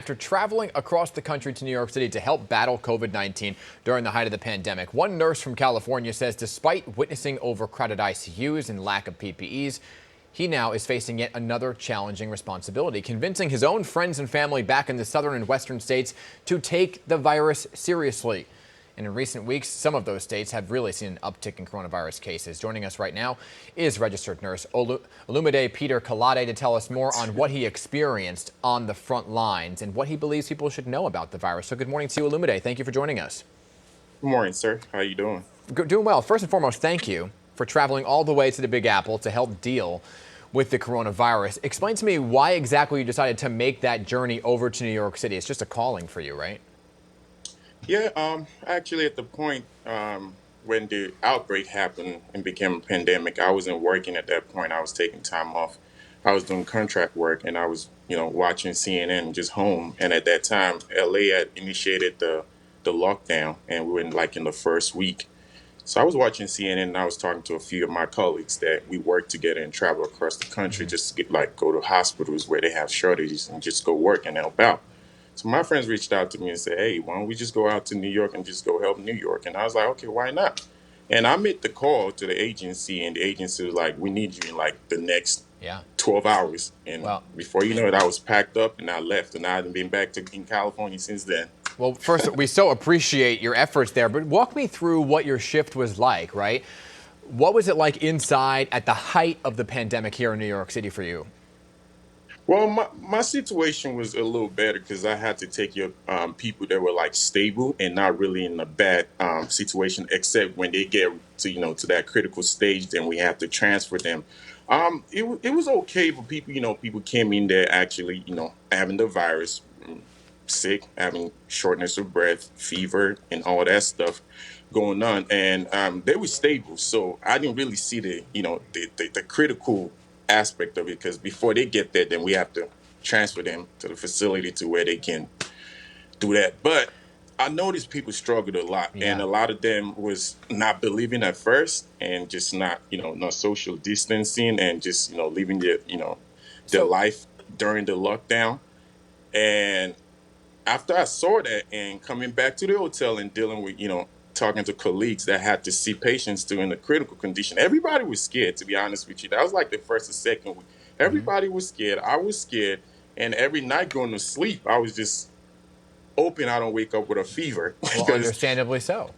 after traveling across the country to New York City to help battle COVID-19 during the height of the pandemic. One nurse from California says despite witnessing overcrowded ICUs and lack of PPEs, he now is facing yet another challenging responsibility, convincing his own friends and family back in the southern and western states to take the virus seriously. And in recent weeks, some of those states have really seen an uptick in coronavirus cases. Joining us right now is registered nurse Olumide Peter Kolade to tell us more on what he experienced on the front lines and what he believes people should know about the virus. So good morning to you, Olumide. Thank you for joining us. Good morning, sir. How you doing? Doing well. First and foremost, thank you for traveling all the way to the Big Apple to help deal with the coronavirus. Explain to me why exactly you decided to make that journey over to New York City. It's just a calling for you, right? Yeah, actually at the point when the outbreak happened and became a pandemic, I wasn't working at that point. I was taking time off. I was doing contract work and I was, watching CNN just home. And at that time, LA had initiated the lockdown and we were in the first week. So I was watching CNN and I was talking to a few of my colleagues that we work together and travel across the country just to go to hospitals where they have shortages and just go work and help out. So my friends reached out to me and said, "Hey, why don't we just go out to New York and just go help New York?" And I was like, "Okay, why not?" And I made the call to the agency, and the agency was like, "We need you in the next Yeah. 12 hours." And Well, before you know it, I was packed up and I left, and I haven't been back in California since then. first, we so appreciate your efforts there, but walk me through what your shift was like, right? What was it like inside at the height of the pandemic here in New York City for you? Well, my situation was a little better because I had to take care of people that were stable and not really in a bad situation, except when they get to that critical stage, then we have to transfer them. It was okay for people. People came in there actually having the virus, sick, having shortness of breath, fever, and all that stuff going on, and they were stable. So I didn't really see the critical aspect of it because before they get there, then we have to transfer them to the facility to where they can do that. But I noticed people struggled a lot, and Yeah. a lot of them was not believing at first, and just not social distancing, and just living their So life during the lockdown. And after I saw that and coming back to the hotel and dealing with, talking to colleagues that had to see patients too in a critical condition, everybody was scared, to be honest with you. That was like the first or second week. Mhm. Everybody was scared. I was scared. And every night going to sleep, I was just hoping I don't wake up with a fever Well, understandably so.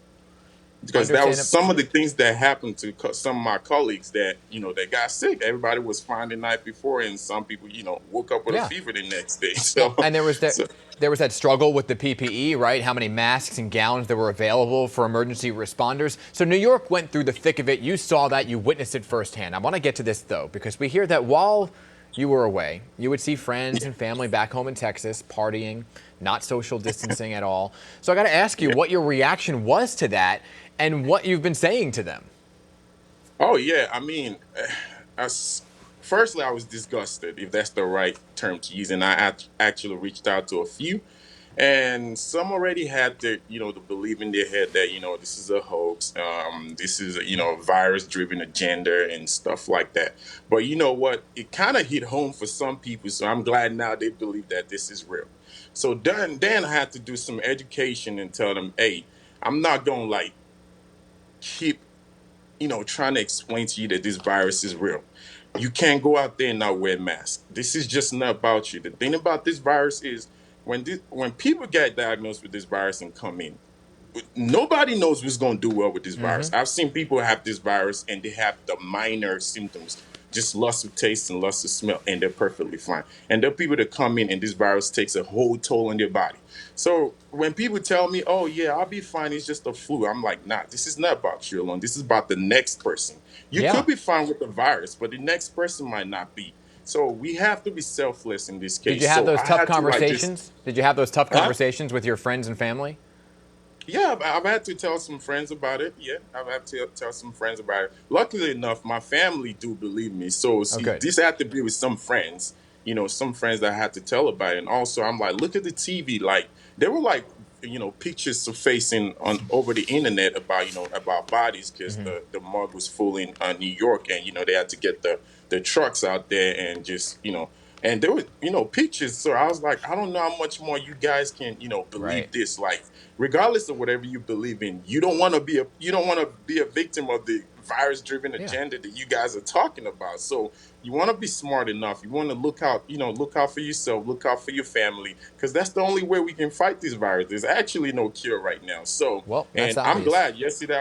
because that was Understandable. some of the things that happened to some of my colleagues that that got sick. Everybody was fine the night before, and some people woke up with a Yeah. fever the next day. Well, So, and so there was that struggle with the PPE, right? How many masks and gowns that were available for emergency responders. So New York went through the thick of it. You saw that. You witnessed it firsthand. I want to get to this, though, because we hear that while you were away, you would see friends and family back home in Texas partying, not social distancing at all. So I got to ask you yeah. what your reaction was to that and what you've been saying to them. Oh yeah, I mean, firstly, I was disgusted, if that's the right term to use, and I actually reached out to a few, and some already had the belief in their head that this is a hoax, this is a virus-driven agenda and stuff like that. But you know what? It kind of hit home for some people, so I'm glad now they believe that this is real. So then I had to do some education and tell them, hey, I'm not gonna keep trying to explain to you that this virus is real. You can't go out there and not wear masks. This is just not about you. The thing about this virus is when people get diagnosed with this virus and come in, nobody knows who's going to do well with this virus. Hmm. I've seen people have this virus and they have the minor symptoms, just loss of taste and loss of smell, and they're perfectly fine. And there are people that come in and this virus takes a whole toll on their body. So when people tell me, "Oh yeah, I'll be fine. It's just a flu," I'm like, "Nah, this is not about you alone. This is about the next person. You Yeah. could be fine with the virus, but the next person might not be. So we have to be selfless in this Did you case." have So those I tough had to just, conversations? Did you have those tough huh? conversations with your friends and family? Yeah, I've had to tell some friends about it. Yeah, I've had to tell some friends about it. Luckily enough, my family do believe me. So Oh, see, good. this had to be with some friends, some friends that I had to tell about it. And also, I'm like, look at the TV. Like, there were pictures surfacing on over the internet about, about bodies because Hmm. the morgue was full in New York, and they had to get the trucks out there and just, and there was, pictures. So I was like, I don't know how much more you guys can, Right. believe this. Like, regardless of whatever you believe in, you don't want to be a victim of the virus-driven Yeah. agenda that you guys are talking about. So you want to be smart enough. You want to look out for yourself, look out for your family, because that's the only way we can fight this virus. There's actually no cure right now. So, Well, that's and I'm obvious. glad. Yesterday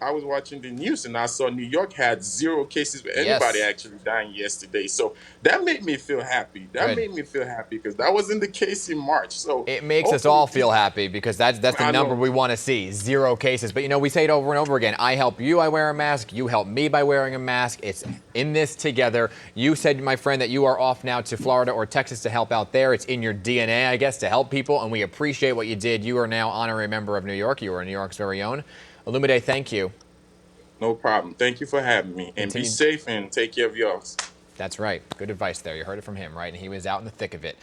I was watching the news and I saw New York had 0 cases of anybody Yes. actually dying yesterday. So that made me feel happy. That Good. made me feel happy because that wasn't the case in March. So It makes us hopefully all feel happy because that's the I number know. we want to see, 0 cases. But we say it over and over again. I help you, I wear a mask. You help me by wearing a mask. It's in this together. You said, my friend, that you are off now to Florida or Texas to help out there. It's in your DNA, I guess, to help people, and we appreciate what you did. You are now honorary member of New York. You are New York's very own. Olumide, thank you. No problem. Thank you for having me. And be Continue. safe and take care of yours. That's right. Good advice there. You heard it from him, right? And he was out in the thick of it.